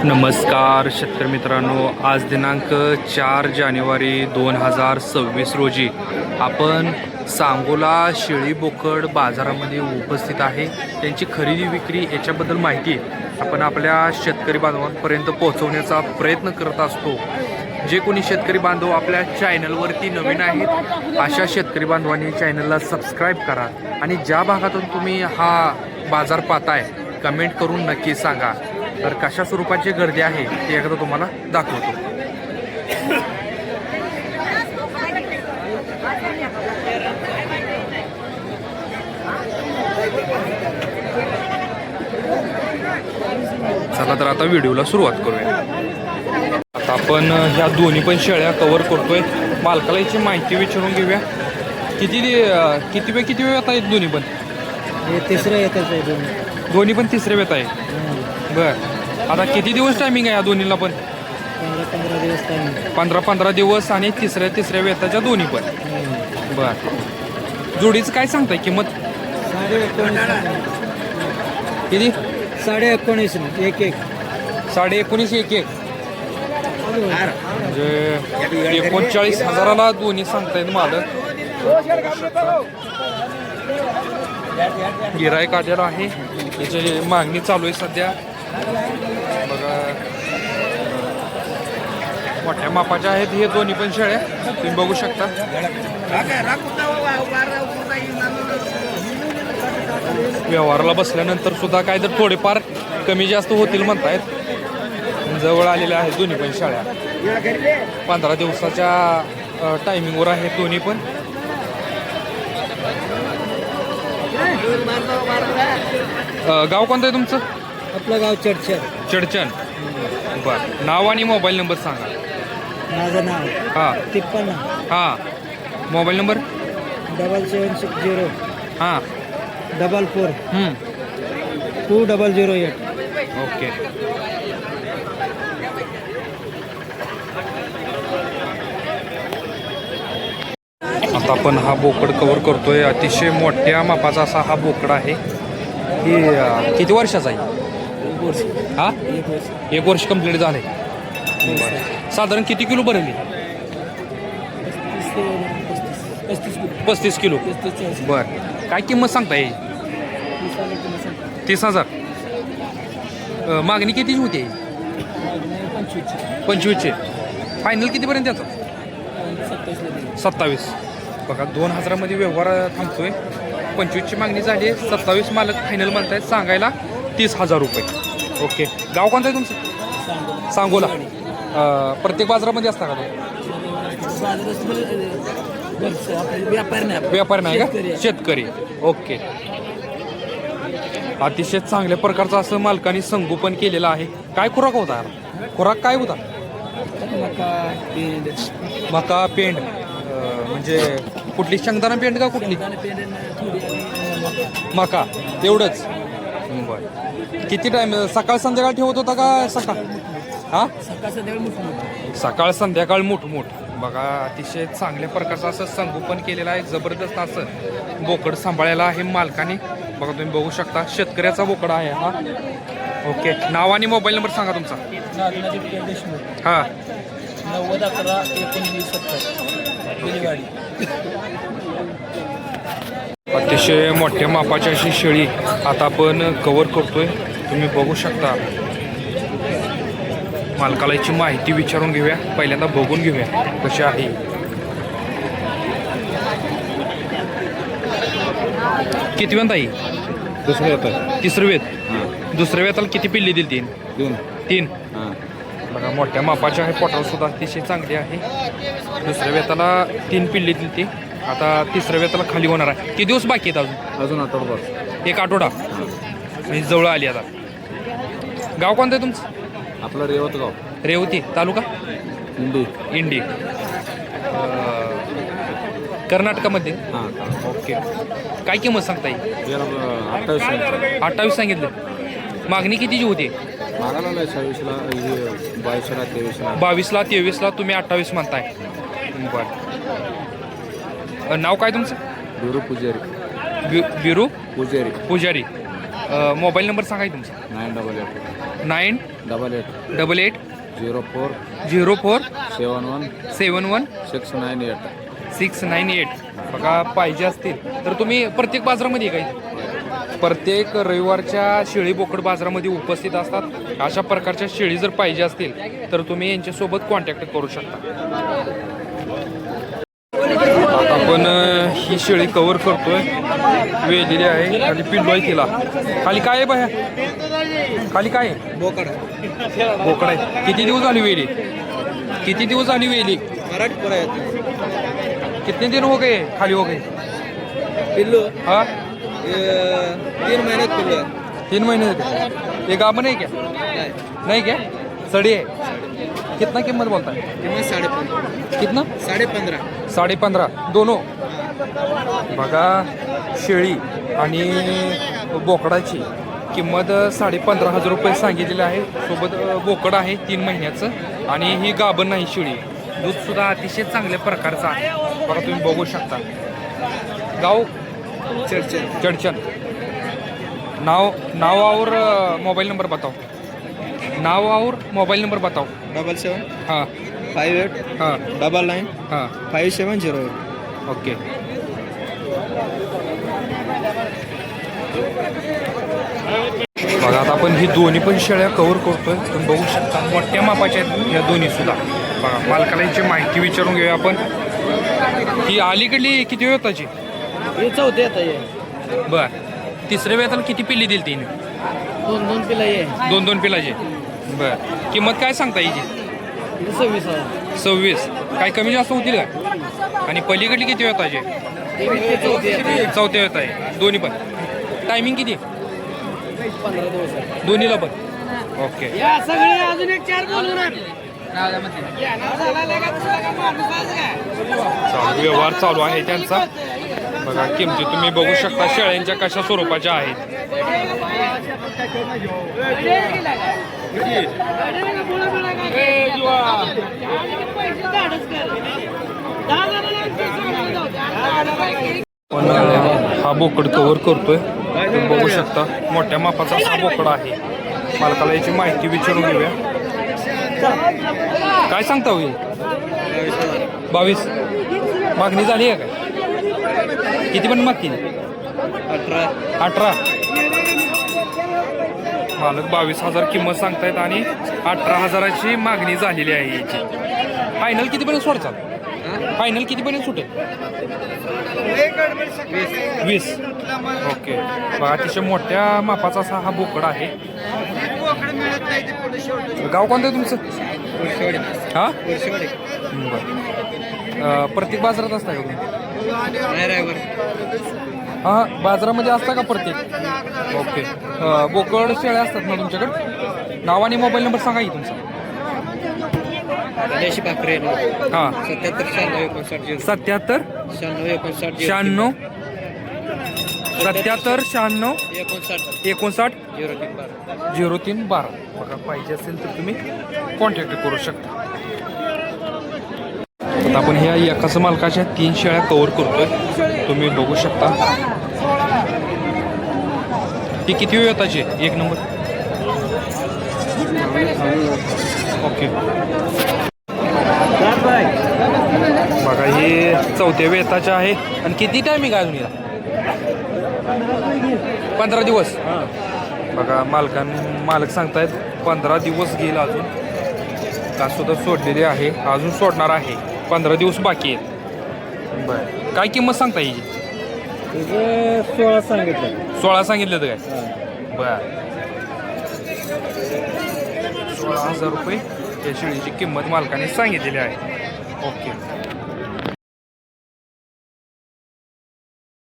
नमस्कार शेतकरी मित्रांनो, आज दिनांक 4 जानेवारी 2026 रोजी आपण सांगोला शेळी बोकड बाजारामध्ये उपस्थित आहे. त्यांची खरेदी विक्री याच्याबद्दल माहिती आपण आपल्या शेतकरी बांधवांपर्यंत पोहोचवण्याचा प्रयत्न करत असतो. जे कोणी शेतकरी बांधव आपल्या चॅनलवरती नवीन आहेत अशा शेतकरी बांधवांनी चॅनलला सबस्क्राईब करा आणि ज्या भागातून तुम्ही हा बाजार पाहताय कमेंट करून नक्की सांगा. तर कशा स्वरूपाची गर्दी आहे ते एकदा तुम्हाला दाखवतो. चला तर आता व्हिडिओला सुरुवात करूया. आता आपण ह्या दोन्ही पण शेळ्या कव्हर करतोय. मालकाला याची माहिती विचारून घेऊया. किती वेळ आता आहेत दोन्ही पण? तिसरं येतच आहे दोन्ही पण तिसऱ्या वेत आहे. बर, आता किती दिवस टायमिंग आहे या दोन्हीला पण? 15 दिवस टाइम. 15 दिवस आणि तिसऱ्या वेताच्या दोन्ही पण. बर, जोडीचं काय सांगताय किंमत? 19.5. किती? 19.5. एक 19.5 एक म्हणजे 39,000ला दोन्ही सांगतायत मालक. गिराईक आलेला आहे, याची मागणी चालू आहे सध्या. बघा, मोठ्या मापाच्या आहेत हे दोन्ही पण शेळ्या, तुम्ही बघू शकता. व्यवहाराला बसल्यानंतर सुद्धा काय तर थोडेफार कमी जास्त होतील म्हणतायत. जवळ आलेल्या आहेत दोन्ही पण शेळ्या. 15 दिवसाच्या टायमिंगवर आहेत दोन्ही पण. गाव कोणतं आहे तुमचं? आपलं गाव चडचण. बर, नाव आणि मोबाईल नंबर सांगा. माझं नाव हां 53. हां, मोबाईल नंबर 7760 हां 44 2008. ओके. आता आपण हा बोकड कव्हर करतोय. अतिशय मोठ्या मापाचा असा हा बोकड आहे. ही किती वर्षाचा आहे? हा, 1 वर्ष कंप्लीट झालंय. साधारण किती किलो भरली? 35 किलो. बर, काय किंमत सांगता येईल? 30,000. मागणी कितीची होती? 25ची. फायनल कितीपर्यंत येतात? 27. बघा, 2,000मध्ये व्यवहार थांबतोय. 25ची मागणी झाली आहे. 27 मालक फायनल म्हणतायत, सांगायला 30,000 रुपये. ओके. गाव कोणतं आहे तुमचं? सांगोला. प्रत्येक बाजारामध्ये असता का? व्यापार नाही का? शेतकरी. ओके. अतिशय चांगल्या प्रकारचं असं मालकाने संगोपन केलेलं आहे. काय खुराक होता? खुराक काय होता? मका पेंड. म्हणजे कुठली शेंगदाणा पेंड का कुठली? मका एवढंच. बरं, किती टाइम? सकाळ संध्याकाळ ठेवत होता का? हां, सकाळ संध्याकाळ मूठ. बघा, अतिशय चांगल्या प्रकारचं असं संगोपन केलेलं आहे. जबरदस्त असं बोकड सांभाळायला आहे मालकाने. बघा, तुम्ही बघू शकता शेतकऱ्याचा बोकड आहे हा. ओके. नाव आणि मोबाईल नंबर सांगा तुमचा. हां 90111970 अतिशय मोठ्या मापाची अशी शेळी आता आपण कव्हर करतोय. तुम्ही बघू शकता. मालकाला याची माहिती विचारून घेऊया. पहिल्यांदा बघून घेऊया कशी आहे. किती वेळ ताई? दुसऱ्या येतात. तिसरं वेत. दुसऱ्या वेताला किती पिल्ली दिली? 3. बघा, मोठ्या मापाची आहे. पोटाला सुद्धा अतिशय चांगली आहे. दुसऱ्या वेताला 3 पिल्ली दिली ती. आता तिसऱ्या वेताला खाली होणार आहे. किती दिवस बाकी आहेत अजून आठवडा. 1 आठवडा म्हणजे जवळ आली आता. गाव कोणतं आहे तुमचं? आपलं रेवतगाव. रेवती तालुका इंडी. कर्नाटकामध्ये. हां. ओके. काय किंमत सांगता येईल? 28 सांगितलं. मागणी कितीची होती? मागायला 26ला, 22ला, 23ला. 22ला 23ला, तुम्ही 28 म्हणताय. बरं, नाव काय तुमचं? बिरू पुजारी. बिरू पुजारी. मोबाईल नंबर सांगा की तुमचा. 988 988 04 04 71 71 698. 698. बघा पाहिजे असतील तर तुम्ही प्रत्येक बाजारामध्ये काय प्रत्येक रविवारच्या शेळी बोकड बाजारामध्ये उपस्थित असतात. अशा प्रकारच्या शेळी जर पाहिजे असतील तर तुम्ही यांच्यासोबत कॉन्टॅक्ट करू शकता. आता आपण ही शेळी कव्हर करतोय. वेलेली आहे. खाली पिल्लू आहे तिला. खाली काय आहे बाया? खाली काय आहे? बोकड बोकड आहे. किती दिवस झाली वेली? किती दिवस झाली वेली? मराठपुरा येतो. कितने दिन हो गए खाली हो गए? पिल्लू हाँ 3 महिन्यात पिल्लू आहे. 3 महीने से ये गाभन है क्या? नहीं क्या सड़ी है. कितना कीमत बोलता है? किंमत 15.5. कितना? 15.5. 15.5 दोनों. बघा शेळी आणि बोकडाची किंमत 15,500 रुपये सांगितलेली आहे. सोबत बोकड आहे 3 महिन्याचं आणि ही गाभण नाही शेळी. दूध सुद्धा अतिशय चांगल्या प्रकारचं आहे. बघा तुम्ही बघू शकता. गाव चडचन. नाव और मोबाइल नंबर बताओ. नाव और मोबाइल नंबर बताओ. 77 हाँ 58 हाँ 99 हाँ 5708. ओके. बघा आता आपण ही दोन्ही पण शेळ्या कव्हर करतोय. तुम्ही बघू शकता मोठ्या मापाच्या आहेत ह्या दोन्ही सुद्धा. बघा मालकाला याची माहिती विचारून घेऊया आपण. ही अलीकडली किती वेळ होताची? हे चौथे आता ये बर. तिसऱ्या वेळाला किती पिल्ली दिली तिने? 2 पिल्ला ये 2 पिलाचे. बर. किंमत काय सांगता याची? 26,000. 26. काय कमी जास्त होतील का? आणि पलीकडली किती वेळ होताचे? चौथ्या वेळात आहे दोन्ही पण. टायमिंग किती? 15 दिवस. दोन्हीला पण. ओके. या सगळे अजून एक 4 बोलून चालू व्यवहार चालू आहे त्यांचा. बघा किमती तुम्ही बघू शकता शेळ्यांच्या कशा स्वरूपाच्या आहेत. पण हा बोकड कव्हर करतोय. तुम्ही बघू शकता मोठ्या मापाचा हा बोकड आहे. मालकाला याची माहिती विचारून घेऊया. काय सांगता होईल? 22. मागणी झाली आहे काय? किती पण मागती? 18. मालक 22,000 किंमत सांगतायत आणि 18,000ची मागणी झालेली आहे याची. फायनल कितीपर्यंत सोडचाल? फायनल कितीपर्यंत सुटेल? 20. ओके. बघा अतिशय मोठ्या मापाचा असा हा बोकड आहे. गाव कोणतं आहे तुमचं? हा बरं. प्रत्येक बाजारात असता का तुम्ही? हां बाजारामध्ये असता का प्रत्येक? ओके. बोकड शेळ्या असतात ना तुमच्याकडे? नाव आणि मोबाईल नंबर सांगा की तुमचा. देशी पाखरे हां 77 96 77 96 96 77 96 59 0312. बघा पाहिजे असेल तर तुम्ही कॉन्टॅक्ट करू शकता. आता आपण ह्या एकाच मालकाच्या 3 शेळ्या कव्हर करतोय. तुम्ही बघू शकता. ती किती वेळ येताची? 1 नंबर. ओके. बघा हे 4थ्या वेताच्या आहे. आणि किती टायमिंग आहे अजून याला? 15 दिवस. बघा मालक सांगतायत 15 दिवस घेईल अजून. का सुद्धा सोडलेली आहे अजून सोडणार आहे. 15 दिवस बाकी आहेत. बरं काय किंमत सांगता याची? 16 सांगितलं. 16 सांगितलं तर काय? बरं 16,000 रुपये या शेळीची किंमत मालकाने सांगितलेली आहे. ओके.